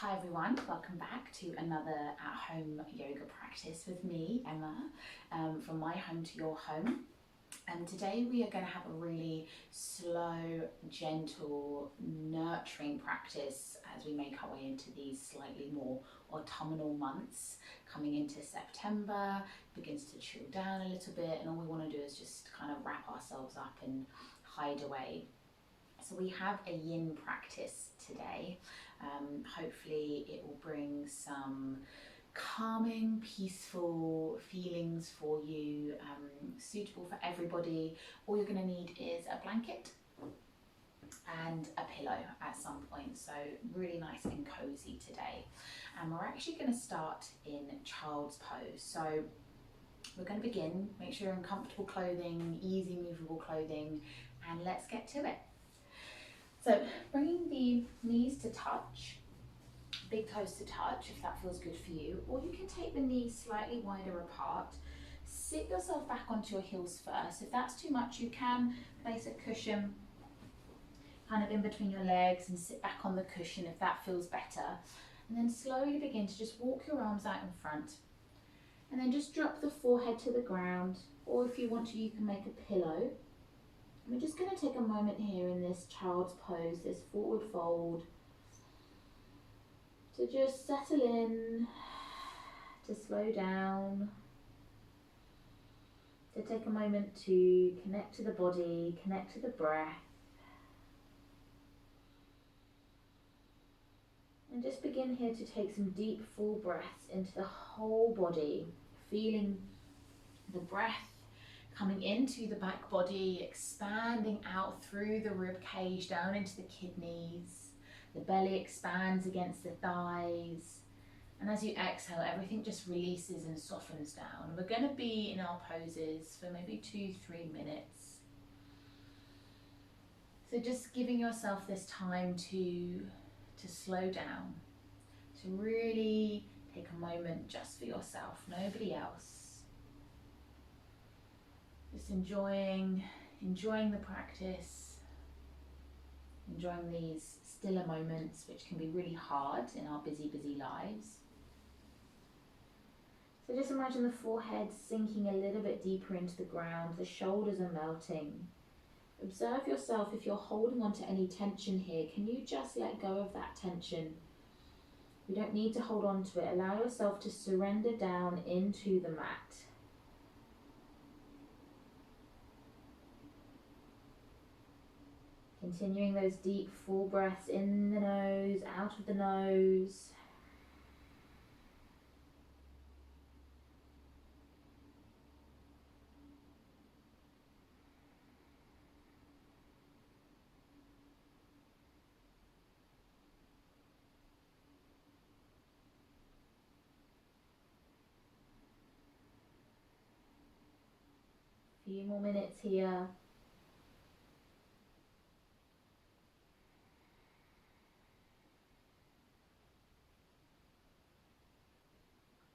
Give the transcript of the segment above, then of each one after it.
Hi everyone, welcome back to another at-home yoga practice with me, Emma, from my home to your home. And today we are going to have a really slow, gentle, nurturing practice as we make our way into these slightly more autumnal months. Coming into September, begins to chill down a little bit, and all we want to do is just kind of wrap ourselves up and hide away. So we have a yin practice today. Hopefully it will bring some calming, peaceful feelings for you, suitable for everybody. All you're going to need is a blanket and a pillow at some point, so really nice and cozy today. And we're actually going to start in child's pose. So we're going to begin, make sure you're in comfortable clothing, easy movable clothing, and let's get to it. So bringing the knees to touch, big toes to touch if that feels good for you, or you can take the knees slightly wider apart. Sit yourself back onto your heels first. If that's too much, you can place a cushion kind of in between your legs and sit back on the cushion if that feels better. And then slowly begin to just walk your arms out in front. And then just drop the forehead to the ground, or if you want to, you can make a pillow. We're just going to take a moment here in this child's pose, this forward fold, to just settle in, to slow down, to take a moment to connect to the body, connect to the breath, and just begin here to take some deep full breaths into the whole body, feeling the breath coming into the back body, expanding out through the rib cage down into the kidneys. The belly expands against the thighs. And as you exhale, everything just releases and softens down. We're going to be in our poses for maybe 2-3 minutes. So just giving yourself this time to slow down, to really take a moment just for yourself, nobody else. Just enjoying the practice, enjoying these stiller moments, which can be really hard in our busy lives. So just imagine the forehead sinking a little bit deeper into the ground, the shoulders are melting. Observe yourself if you're holding on to any tension here. Can you just let go of that tension? You don't need to hold on to it. Allow yourself to surrender down into the mat. Continuing those deep full breaths in the nose, out of the nose. A few more minutes here.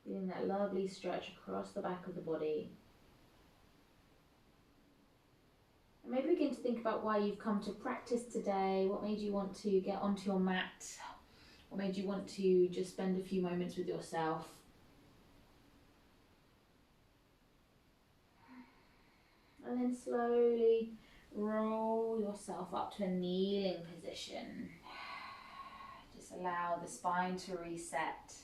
Feeling that lovely stretch across the back of the body. And maybe begin to think about why you've come to practice today. What made you want to get onto your mat? What made you want to just spend a few moments with yourself? And then slowly roll yourself up to a kneeling position. Just allow the spine to reset.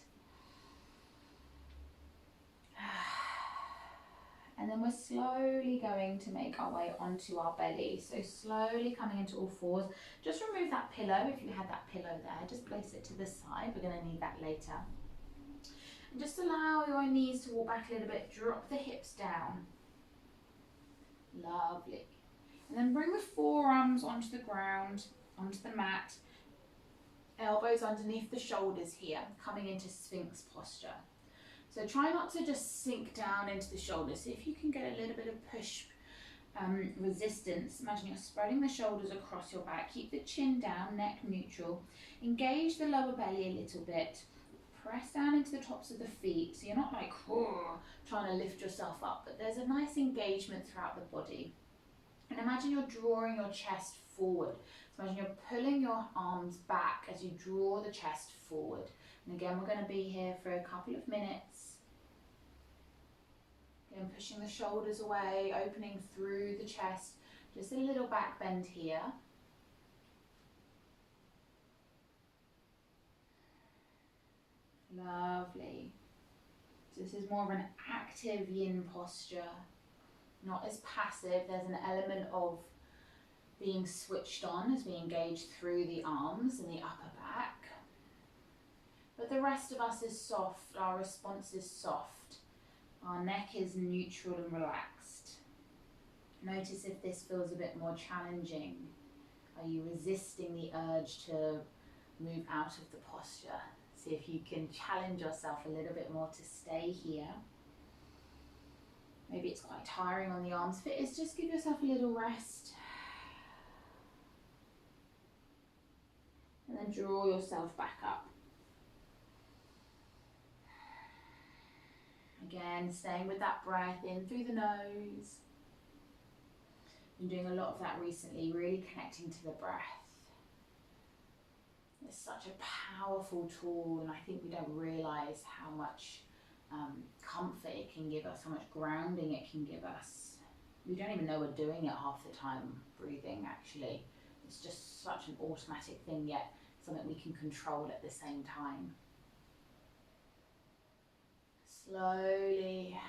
And then we're slowly going to make our way onto our belly. So slowly coming into all fours. Just remove that pillow if you had that pillow there. Just place it to the side. We're going to need that later. And just allow your knees to walk back a little bit. Drop the hips down. Lovely. And then bring the forearms onto the ground, onto the mat. Elbows underneath the shoulders here, coming into Sphinx posture. So try not to just sink down into the shoulders. See if you can get a little bit of push resistance. Imagine you're spreading the shoulders across your back. Keep the chin down, neck neutral. Engage the lower belly a little bit. Press down into the tops of the feet. So you're not like trying to lift yourself up, but there's a nice engagement throughout the body. And And imagine you're drawing your chest forward. So imagine you're pulling your arms back as you draw the chest forward. And again, we're going to be here for a couple of minutes. Again, pushing the shoulders away, opening through the chest. Just a little back bend here. Lovely. So this is more of an active yin posture, not as passive. There's an element of being switched on as we engage through the arms and the upper back. But the rest of us is soft, our response is soft. Our neck is neutral and relaxed. Notice if this feels a bit more challenging. Are you resisting the urge to move out of the posture? See if you can challenge yourself a little bit more to stay here. Maybe it's quite tiring on the arms. If it is, just give yourself a little rest. And then draw yourself back up. Again, staying with that breath in through the nose. Been doing a lot of that recently, really connecting to the breath. It's such a powerful tool, and I think we don't realise how much comfort it can give us, how much grounding it can give us. We don't even know we're doing it half the time, breathing actually. It's just such an automatic thing, yet something we can control at the same time. Slowly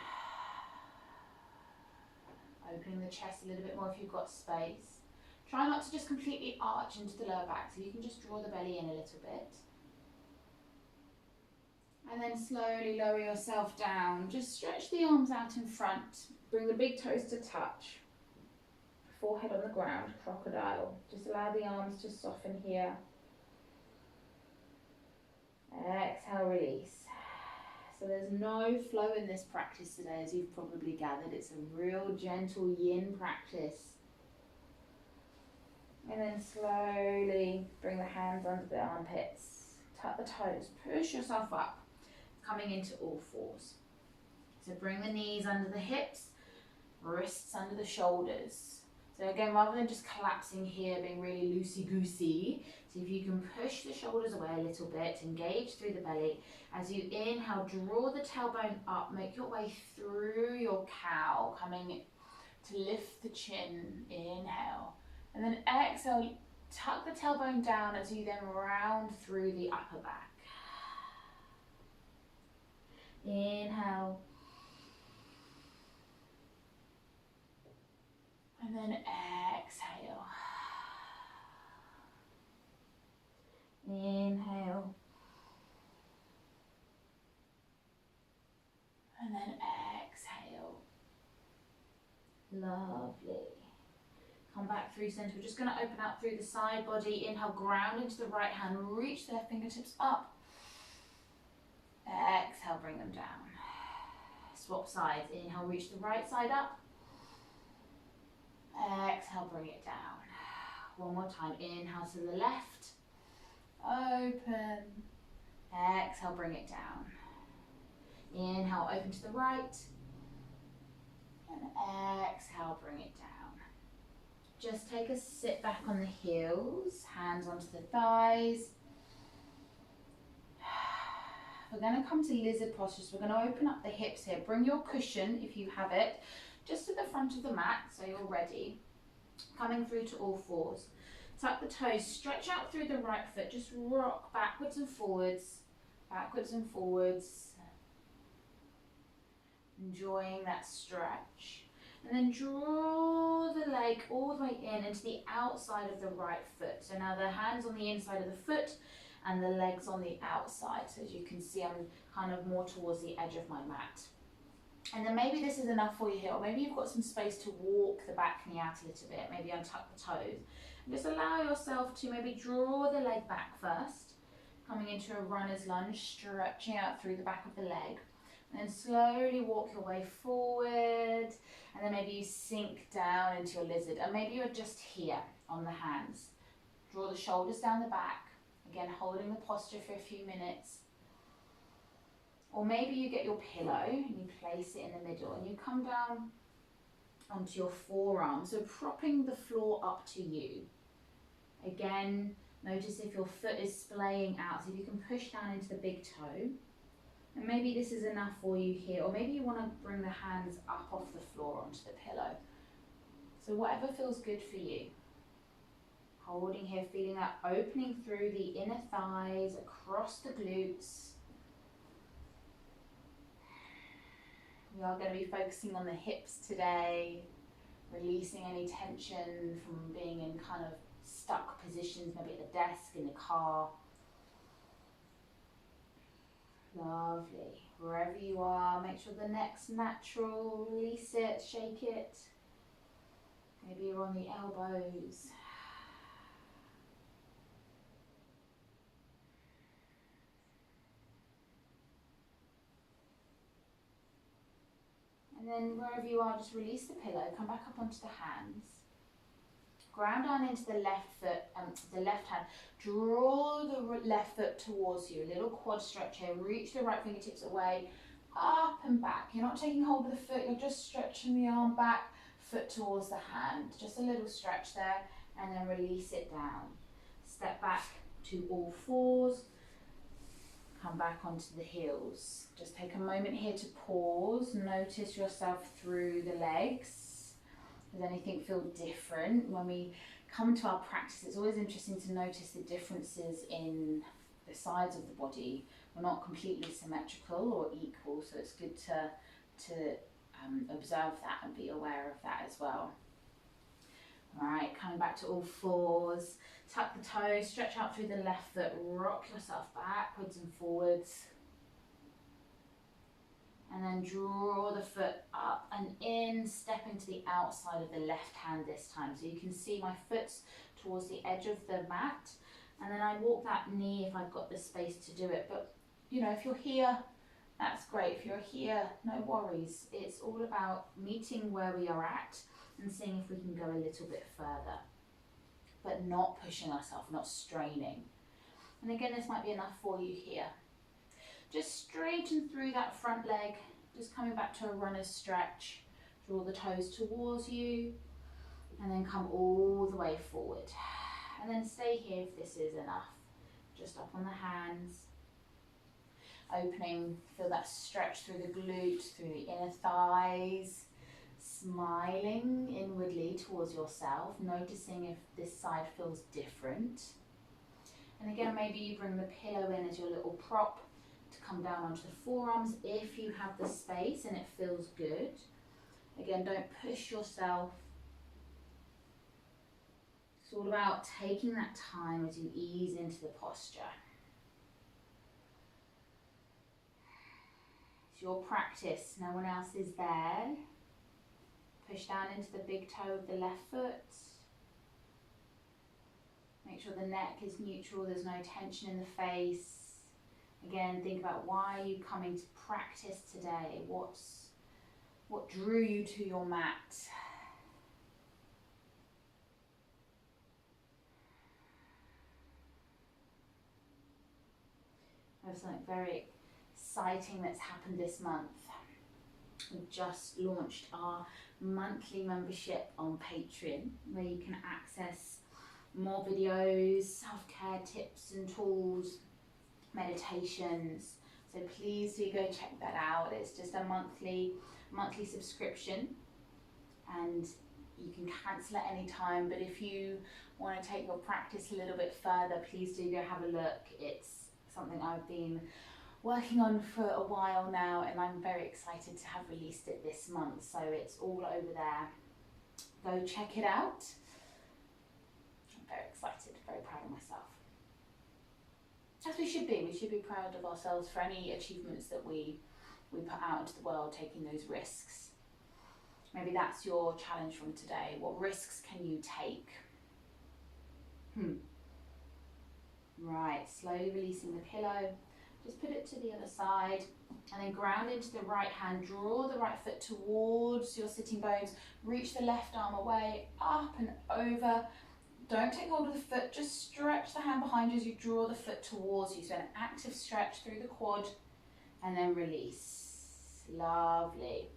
opening the chest a little bit more if you've got space. Try not to just completely arch into the lower back, so you can just draw the belly in a little bit. And then slowly lower yourself down. Just stretch the arms out in front. Bring the big toes to touch. Forehead on the ground, crocodile. Just allow the arms to soften here. Exhale, release. So there's no flow in this practice today, as you've probably gathered. It's a real gentle yin practice. And then slowly bring the hands under the armpits. Tuck the toes. Push yourself up. Coming into all fours. So bring the knees under the hips. Wrists under the shoulders. So again, rather than just collapsing here, being really loosey-goosey, see if you can push the shoulders away a little bit, engage through the belly. As you inhale, draw the tailbone up, make your way through your cow, coming to lift the chin, inhale. And then exhale, tuck the tailbone down as you then round through the upper back. Inhale. And then exhale. Inhale. And then exhale. Lovely. Come back through center. We're just going to open out through the side body. Inhale, ground into the right hand. Reach the left fingertips up. Exhale, bring them down. Swap sides. Inhale, reach the right side up. Exhale, bring it down. One more time. Inhale to the left. Open. Exhale, bring it down. Inhale, open to the right. And exhale, bring it down. Just take a sit back on the heels. Hands onto the thighs. We're going to come to lizard posture. So we're going to open up the hips here. Bring your cushion, if you have it, just to the front of the mat, so you're ready. Coming through to all fours. Tuck the toes, stretch out through the right foot, just rock backwards and forwards, backwards and forwards. Enjoying that stretch. And then draw the leg all the way in into the outside of the right foot. So now the hands on the inside of the foot and the legs on the outside. So as you can see, I'm kind of more towards the edge of my mat. And then maybe this is enough for you here, or maybe you've got some space to walk the back knee out a little bit, maybe untuck the toes. And just allow yourself to maybe draw the leg back first, coming into a runner's lunge, stretching out through the back of the leg. And then slowly walk your way forward, and then maybe you sink down into your lizard, and maybe you're just here on the hands. Draw the shoulders down the back, again holding the posture for a few minutes. Or maybe you get your pillow and you place it in the middle and you come down onto your forearm. So propping the floor up to you. Again, notice if your foot is splaying out. So if you can push down into the big toe. And maybe this is enough for you here. Or maybe you want to bring the hands up off the floor onto the pillow. So whatever feels good for you. Holding here, feeling that opening through the inner thighs, across the glutes. We are going to be focusing on the hips today, releasing any tension from being in kind of stuck positions, maybe at the desk, in the car. Lovely. Wherever you are, make sure the neck's natural, release it, shake it. Maybe you're on the elbows. And then wherever you are, just release the pillow, come back up onto the hands. Ground down into the left foot, the left hand. Draw the left foot towards you, a little quad stretch here. Reach the right fingertips away, up and back. You're not taking hold of the foot, you're just stretching the arm back, foot towards the hand. Just a little stretch there, and then release it down. Step back to all fours. Come back onto the heels. Just take a moment here to pause. Notice yourself through the legs. Does anything feel different? When we come to our practice, it's always interesting to notice the differences in the sides of the body. We're not completely symmetrical or equal, so it's good to observe that and be aware of that as well. All right, coming back to all fours. Tuck the toes, stretch out through the left foot, rock yourself backwards and forwards. And then draw the foot up and in, step into the outside of the left hand this time. So you can see my foot's towards the edge of the mat. And then I walk that knee if I've got the space to do it. But, you know, if you're here, that's great. If you're here, no worries. It's all about meeting where we are at and seeing if we can go a little bit further. But not pushing ourselves, not straining. And again, this might be enough for you here. Just straighten through that front leg, just coming back to a runner's stretch. Draw the toes towards you, and then come all the way forward. And then stay here if this is enough. Just up on the hands. Opening, feel that stretch through the glutes, through the inner thighs. Smiling inwardly towards yourself, noticing if this side feels different. And again, maybe you bring the pillow in as your little prop to come down onto the forearms if you have the space and it feels good. Again, don't push yourself. It's all about taking that time as you ease into the posture. It's your practice, no one else is there. Push down into the big toe of the left foot. Make sure the neck is neutral, there's no tension in the face. Again, think about why are you coming to practice today? What drew you to your mat? I have something very exciting that's happened this month. We've just launched our monthly membership on Patreon, where you can access more videos, self-care tips and tools, meditations. So please do go check that out. It's just a monthly subscription, and you can cancel at any time. But if you want to take your practice a little bit further, please do go have a look. It's something I've been working on for a while now, and I'm very excited to have released it this month. So it's all over there. Go check it out. I'm very excited, very proud of myself. As we should be. We should be proud of ourselves for any achievements that we put out into the world, taking those risks. Maybe that's your challenge from today. What risks can you take? Right, slowly releasing the pillow. Just put it to the other side and then ground into the right hand. Draw the right foot towards your sitting bones. Reach the left arm away, up and over. Don't take hold of the foot, just stretch the hand behind you as you draw the foot towards you. So an active stretch through the quad and then release. Lovely.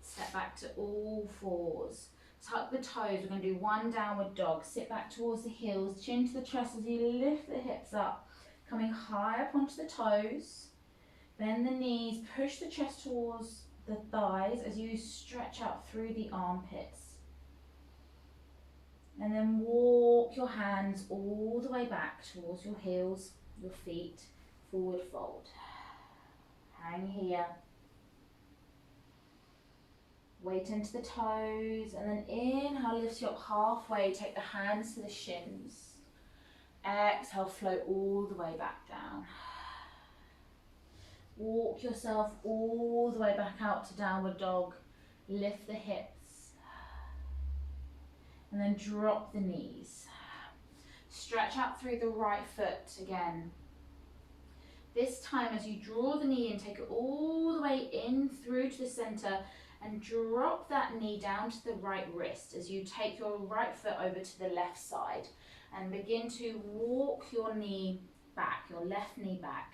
Step back to all fours. Tuck the toes. We're going to do one downward dog. Sit back towards the heels. Chin to the chest as you lift the hips up. Coming high up onto the toes. Bend the knees. Push the chest towards the thighs as you stretch out through the armpits. And then walk your hands all the way back towards your heels, your feet. Forward fold. Hang here. Weight into the toes, and then inhale, lift you up halfway, take the hands to the shins. Exhale, float all the way back down. Walk yourself all the way back out to downward dog. Lift the hips. And then drop the knees. Stretch out through the right foot again. This time as you draw the knee in, take it all the way in through to the center and drop that knee down to the right wrist as you take your right foot over to the left side and begin to walk your knee back, your left knee back.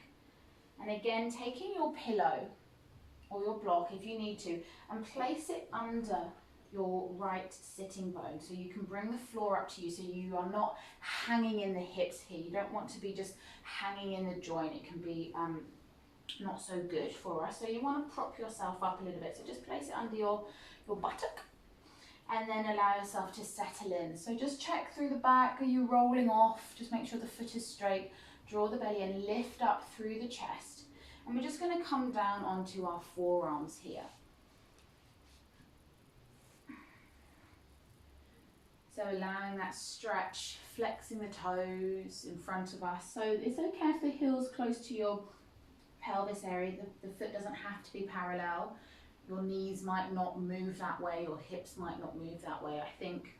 And again, taking your pillow or your block if you need to and place it under your right sitting bone so you can bring the floor up to you so you are not hanging in the hips here. You don't want to be just hanging in the joint. It can be not so good for us. So you want to prop yourself up a little bit. So just place it under your buttock and then allow yourself to settle in. So just check through the back. Are you rolling off? Just make sure the foot is straight. Draw the belly and lift up through the chest. And we're just going to come down onto our forearms here. So allowing that stretch, flexing the toes in front of us. So it's okay if the heel's close to your pelvis area. The foot doesn't have to be parallel. Your knees might not move that way, your hips might not move that way. I think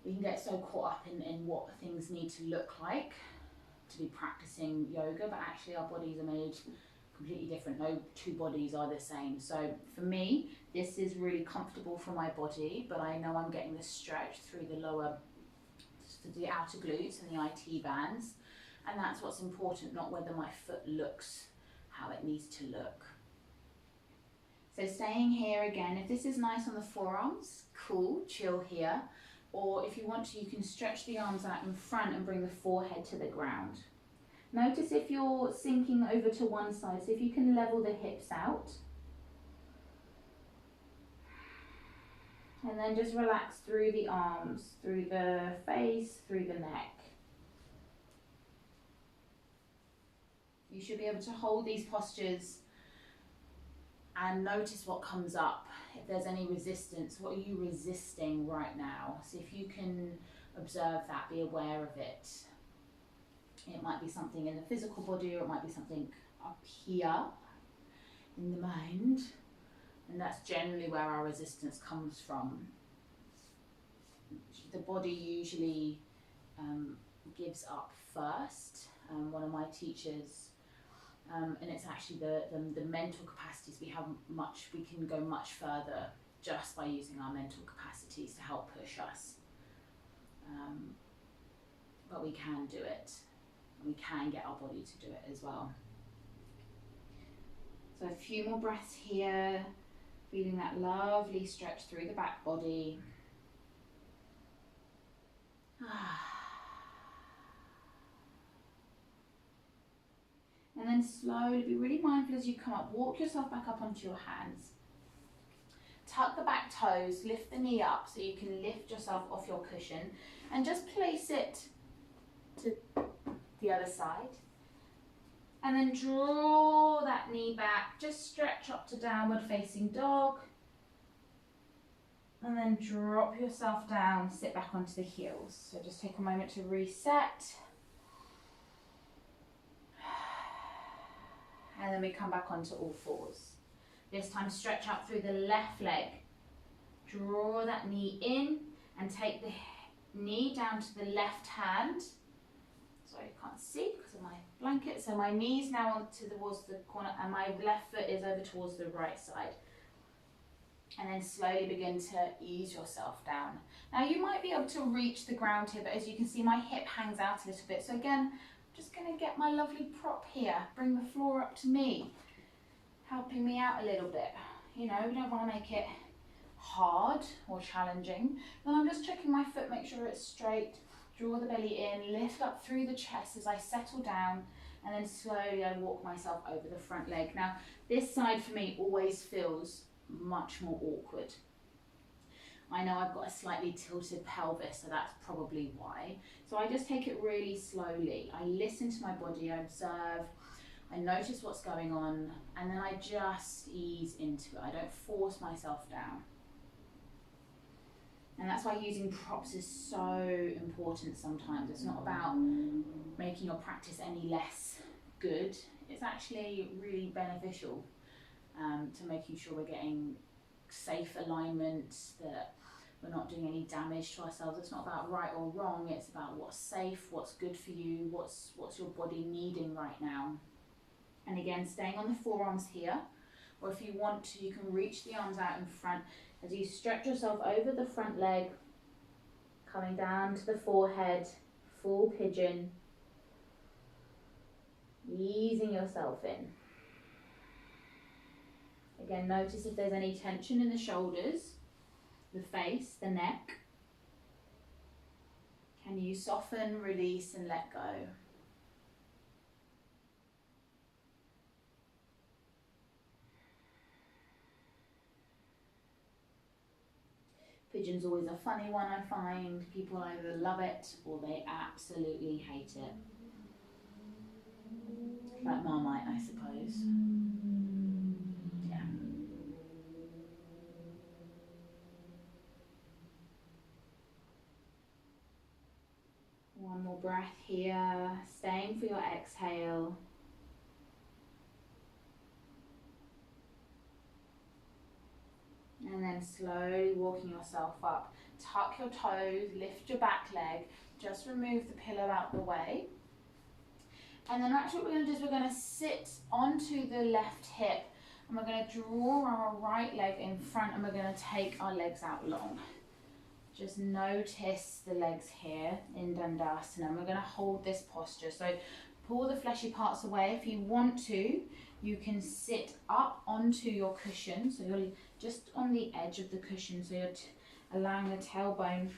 we can get so caught up in what things need to look like to be practicing yoga, but actually our bodies are made completely different. No two bodies are the same. So for me, this is really comfortable for my body, but I know I'm getting the stretch through the outer glutes and the IT bands. And that's what's important, not whether my foot looks how it needs to look. So staying here again, if this is nice on the forearms, cool, chill here. Or if you want to, you can stretch the arms out in front and bring the forehead to the ground. Notice if you're sinking over to one side, so if you can level the hips out. And then just relax through the arms, through the face, through the neck. You should be able to hold these postures and notice what comes up. If there's any resistance, what are you resisting right now? So if you can observe that, be aware of it. It might be something in the physical body, or it might be something up here in the mind. And that's generally where our resistance comes from. The body usually gives up first. One of my teachers, and it's actually the mental capacities. We can go much further just by using our mental capacities to help push us. But we can do it. We can get our body to do it as well. So a few more breaths here, feeling that lovely stretch through the back body. And then slowly, be really mindful as you come up, walk yourself back up onto your hands. Tuck the back toes, lift the knee up so you can lift yourself off your cushion and just place it to the other side. And then draw that knee back, just stretch up to downward facing dog. And then drop yourself down, sit back onto the heels. So just take a moment to reset. And then we come back onto all fours. This time stretch out through the left leg. Draw that knee in and take the knee down to the left hand. Sorry, you can't see because of my blanket. So my knee's now towards the corner and my left foot is over towards the right side. And then slowly begin to ease yourself down. Now you might be able to reach the ground here, but as you can see my hip hangs out a little bit. So again, I'm just going to get my lovely prop here, bring the floor up to me, helping me out a little bit. you know, we don't want to make it hard or challenging. Then I'm just checking my foot, make sure it's straight, draw the belly in, lift up through the chest as I settle down, and then slowly I walk myself over the front leg. Now, this side for me always feels much more awkward. I know I've got a slightly tilted pelvis, so that's probably why. So I just take it really slowly. I listen to my body, I observe, I notice what's going on, and then I just ease into it. I don't force myself down. And that's why using props is so important sometimes. It's not about making your practice any less good. It's actually really beneficial to making sure we're getting safe alignment, that we're not doing any damage to ourselves. It's not about right or wrong. It's about what's safe, what's good for you, what's your body needing right now. And again, staying on the forearms here, or if you want to, you can reach the arms out in front as you stretch yourself over the front leg, coming down to the forehead, full pigeon, easing yourself in. Again, notice if there's any tension in the shoulders, the face, the neck. Can you soften, release, and let go? Pigeon's always a funny one, I find. People either love it or they absolutely hate it. Like Marmite, I suppose. Yeah. One more breath here, staying for your exhale. And then slowly walking yourself up. Tuck your toes, lift your back leg, just remove the pillow out the way. And then actually what we're going to do is we're going to sit onto the left hip and we're going to draw our right leg in front and we're going to take our legs out long. Just notice the legs here in Dandasana, and we're going to hold this posture. So pull the fleshy parts away. If you want to, you can sit up onto your cushion. So you're just on the edge of the cushion. So you're allowing the tailbone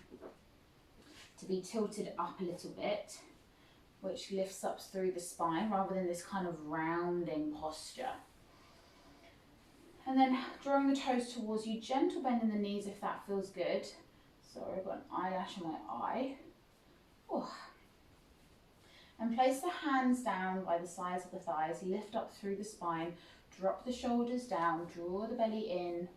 to be tilted up a little bit, which lifts up through the spine rather than this kind of rounding posture. And then drawing the toes towards you, gentle bend in the knees if that feels good. Sorry, I've got an eyelash on my eye. Oh. And place the hands down by the sides of the thighs, lift up through the spine, drop the shoulders down, draw the belly in.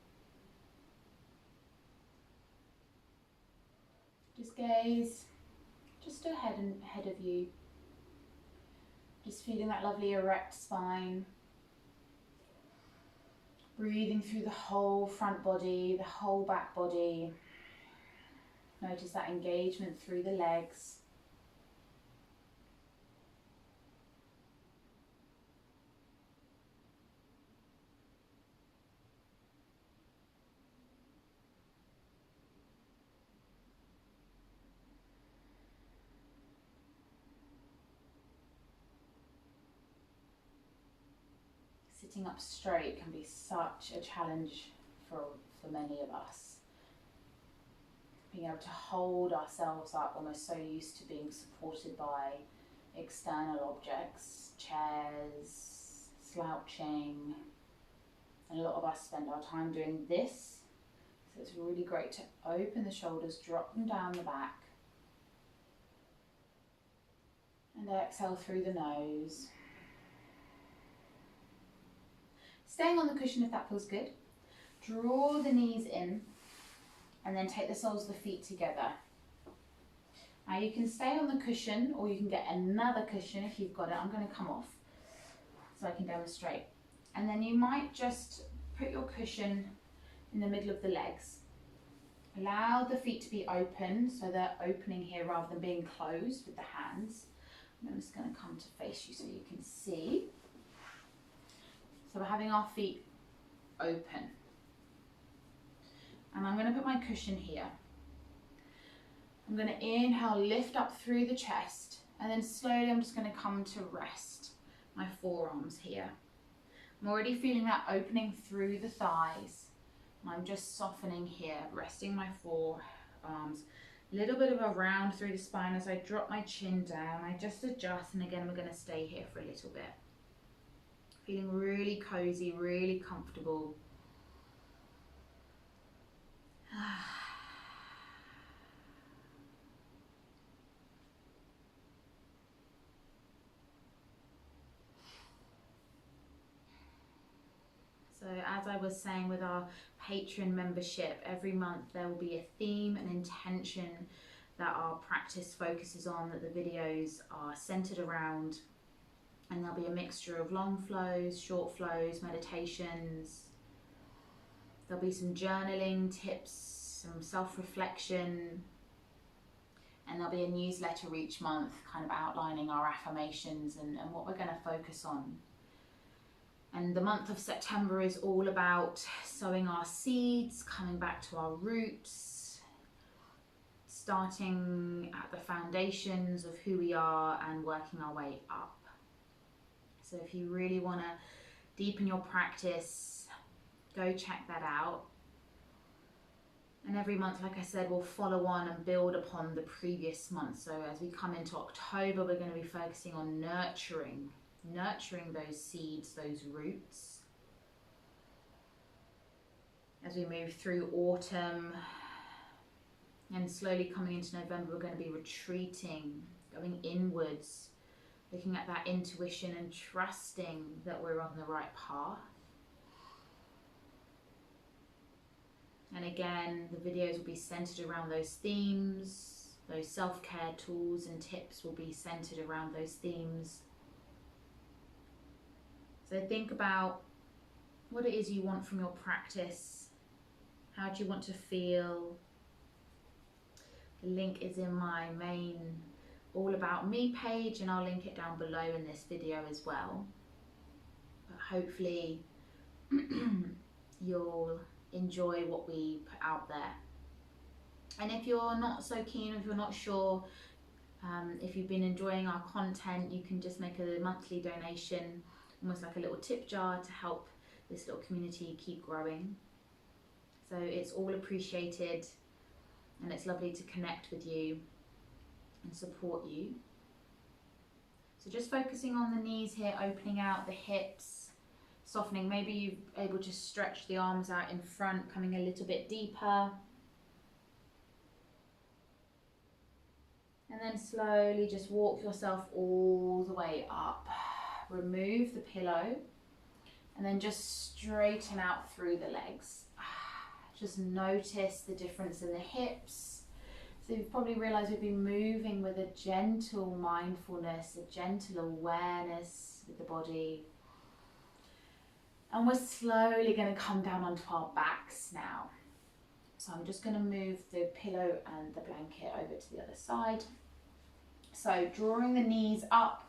Just gaze just ahead of you. Just feeling that lovely erect spine. Breathing through the whole front body, the whole back body. Notice that engagement through the legs. Sitting up straight can be such a challenge for many of us. Being able to hold ourselves up when we're so used to being supported by external objects, chairs, slouching. And a lot of us spend our time doing this. So it's really great to open the shoulders, drop them down the back. And exhale through the nose. Staying on the cushion if that feels good. Draw the knees in and then take the soles of the feet together. Now you can stay on the cushion or you can get another cushion if you've got it. I'm going to come off so I can demonstrate. And then you might just put your cushion in the middle of the legs. Allow the feet to be open, so they're opening here rather than being closed with the hands. And I'm just going to come to face you so you can see. So we're having our feet open. And I'm going to put my cushion here. I'm going to inhale, lift up through the chest, and then slowly I'm just going to come to rest. My forearms here. I'm already feeling that opening through the thighs. I'm just softening here, resting my forearms. A little bit of a round through the spine as I drop my chin down. I just adjust, and again, we're going to stay here for a little bit. Feeling really cozy, really comfortable. So as I was saying with our Patreon membership, every month there will be a theme, an intention that our practice focuses on, that the videos are centered around, and there'll be a mixture of long flows, short flows, meditations. There'll be some journaling tips, some self-reflection, and there'll be a newsletter each month kind of outlining our affirmations and what we're going to focus on. And the month of September is all about sowing our seeds, coming back to our roots, starting at the foundations of who we are and working our way up. So if you really want to deepen your practice, go check that out. And every month, like I said, we'll follow on and build upon the previous month. So as we come into October, we're going to be focusing on nurturing those seeds, those roots. As we move through autumn and slowly coming into November, we're going to be retreating, going inwards, looking at that intuition and trusting that we're on the right path. And again, the videos will be centered around those themes. Those self-care tools and tips will be centered around those themes. So think about what it is you want from your practice. How do you want to feel? The link is in my main All About Me page, and I'll link it down below in this video as well. But hopefully you'll enjoy what we put out there. And if you're not so keen, if you're not sure, if you've been enjoying our content, you can just make a monthly donation, almost like a little tip jar, to help this little community keep growing. So it's all appreciated, and it's lovely to connect with you and support you. So just focusing on the knees here, opening out the hips, softening. Maybe you're able to stretch the arms out in front, coming a little bit deeper. And then slowly just walk yourself all the way up. Remove the pillow and then just straighten out through the legs. Just notice the difference in the hips. So you've probably realized we've been moving with a gentle mindfulness, a gentle awareness with the body. And we're slowly going to come down onto our backs now. So I'm just going to move the pillow and the blanket over to the other side. So drawing the knees up,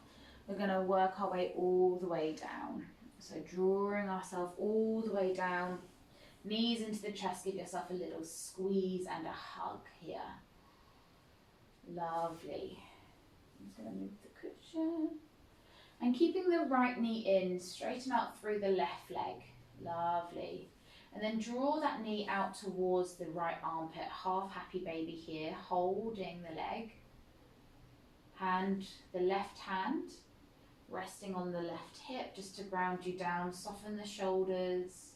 we're going to work our way all the way down. So drawing ourselves all the way down, knees into the chest, give yourself a little squeeze and a hug here. Lovely. I'm just going to move the cushion. And keeping the right knee in, straighten out through the left leg. Lovely. And then draw that knee out towards the right armpit. Half happy baby here, holding the leg. The left hand resting on the left hip just to ground you down. Soften the shoulders.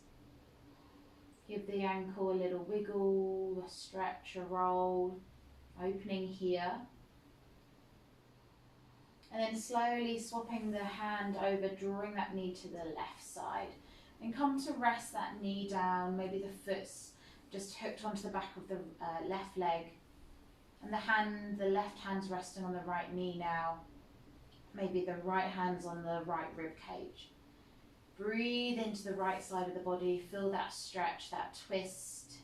Give the ankle a little wiggle, a stretch, a roll. Opening here. And then slowly swapping the hand over, drawing that knee to the left side. And come to rest that knee down. Maybe the foot's just hooked onto the back of the left leg. And the left hand's resting on the right knee now. Maybe the right hand's on the right rib cage. Breathe into the right side of the body. Feel that stretch, that twist.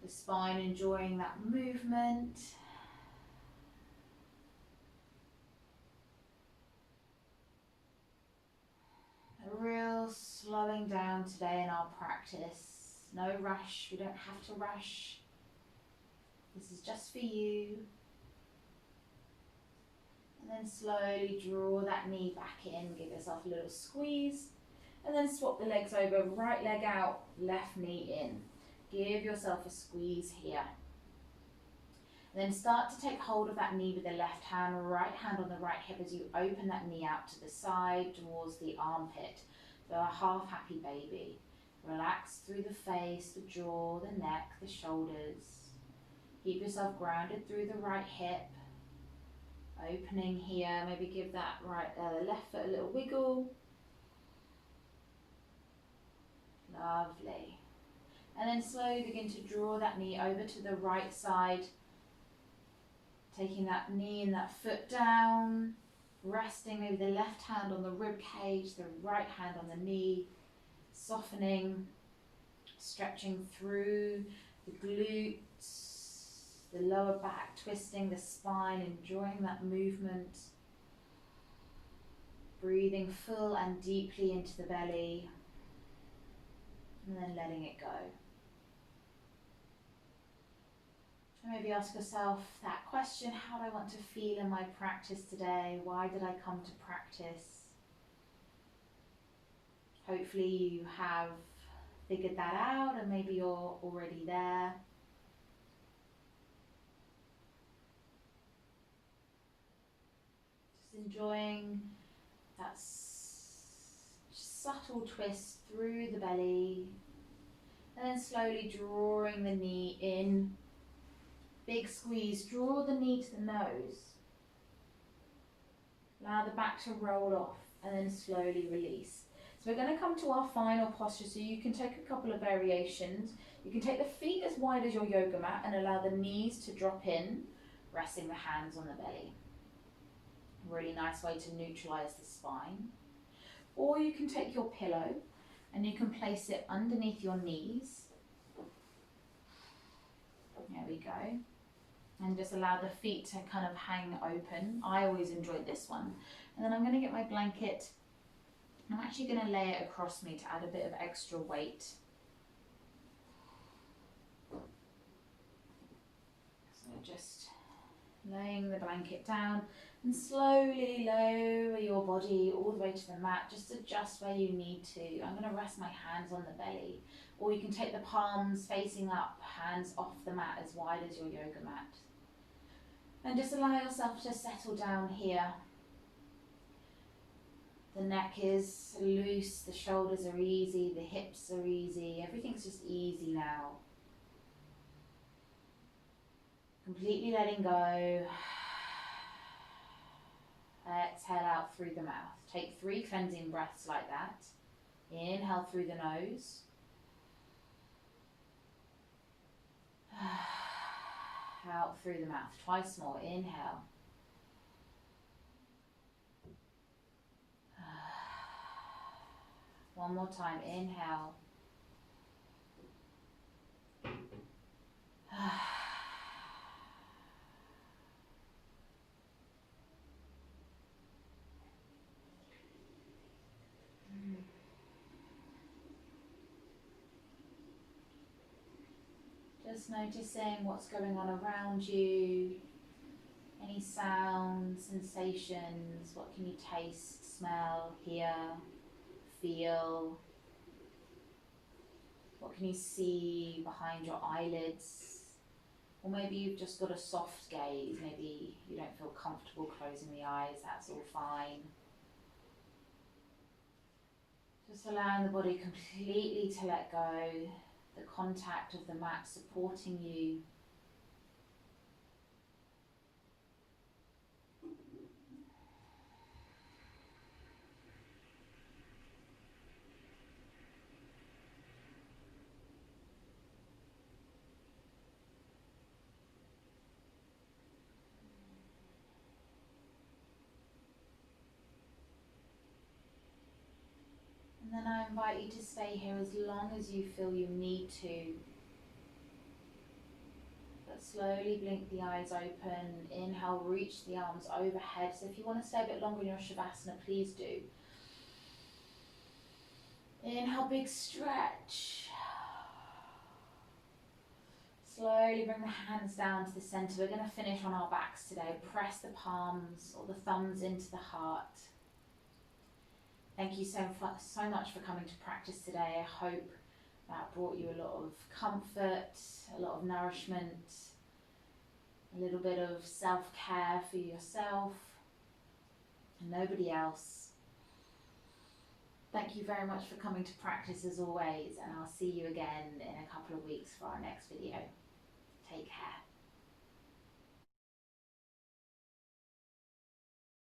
The spine enjoying that movement. A real slowing down today in our practice. No rush, we don't have to rush. This is just for you. And then slowly draw that knee back in, give yourself a little squeeze. And then swap the legs over, right leg out, left knee in. Give yourself a squeeze here. And then start to take hold of that knee with the left hand, right hand on the right hip as you open that knee out to the side towards the armpit. So a half happy baby. Relax through the face, the jaw, the neck, the shoulders. Keep yourself grounded through the right hip. Opening here, maybe give that left foot a little wiggle. Lovely. And then slowly begin to draw that knee over to the right side. Taking that knee and that foot down. Resting maybe the left hand on the rib cage, the right hand on the knee. Softening, stretching through the glutes, the lower back, twisting the spine, enjoying that movement. Breathing full and deeply into the belly, and then letting it go. So maybe ask yourself that question, how do I want to feel in my practice today? Why did I come to practice? Hopefully you have figured that out and maybe you're already there. Just enjoying that subtle twist through the belly, and then slowly drawing the knee in. Big squeeze, draw the knee to the nose. Allow the back to roll off and then slowly release. So we're going to come to our final posture, so you can take a couple of variations. You can take the feet as wide as your yoga mat and allow the knees to drop in, resting the hands on the belly. A really nice way to neutralize the spine. Or you can take your pillow and you can place it underneath your knees. There we go. And just allow the feet to kind of hang open. I always enjoyed this one. And then I'm going to get my blanket. I'm actually going to lay it across me to add a bit of extra weight. So just laying the blanket down and slowly lower your body all the way to the mat. Just adjust where you need to. I'm going to rest my hands on the belly. Or you can take the palms facing up, hands off the mat as wide as your yoga mat. And just allow yourself to settle down here. The neck is loose, the shoulders are easy, the hips are easy, everything's just easy now. Completely letting go. Exhale out through the mouth. Take 3 cleansing breaths like that. Inhale through the nose. Out through the mouth. Twice more. Inhale. One more time. Inhale. Just noticing what's going on around you, any sounds, sensations, what can you taste, smell, hear, feel, what can you see behind your eyelids, or maybe you've just got a soft gaze, maybe you don't feel comfortable closing the eyes, that's all fine. Just allowing the body completely to let go. The contact of the mat supporting you. And then I invite you to stay here as long as you feel you need to. But slowly blink the eyes open. Inhale, reach the arms overhead. So if you want to stay a bit longer in your Shavasana, please do. Inhale, big stretch. Slowly bring the hands down to the center. We're going to finish on our backs today. Press the palms or the thumbs into the heart. Thank you so much for coming to practice today. I hope that brought you a lot of comfort, a lot of nourishment, a little bit of self-care for yourself and nobody else. Thank you very much for coming to practice as always, and I'll see you again in a couple of weeks for our next video.